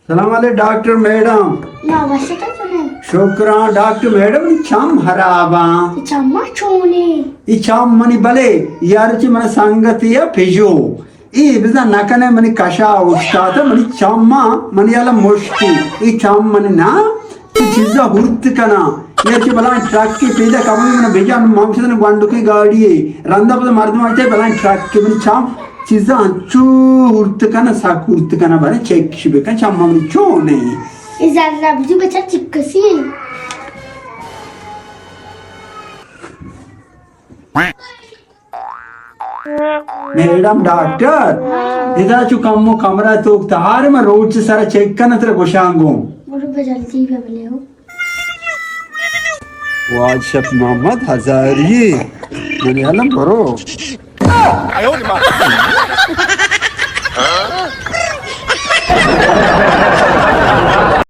सलाम अलैकुम doctor madam शुक्रान doctor madam चम हराबा चम मनी भले यार मन संगतिया फिजो ई बिजा नकने मनी कशा उस्ताद मनी चम्मा मनी अला मुश्ती ई चम मनी ना चीज़ा हुर्त कना यार बला ट्रक की पेजा कमल मन बेजा मामसदन गंडु की गाड़ी रंदा पद मर्द मारते बला ट्रक की मनी चम चीज़ा अंचू हुर्त कना साक हुर्त कना बारे चेक शिबे कन चम मनी चोने इजाज़त बुझी बच्चा चिपकसी मैडम डॉक्टर इधर चु कमो कमरा तो तार में रोड से सारा चेक करना तेरे गोशांगो मुझे बजलती है बोले हो वाशफ मोहम्मद हजारी मैंने अलम करो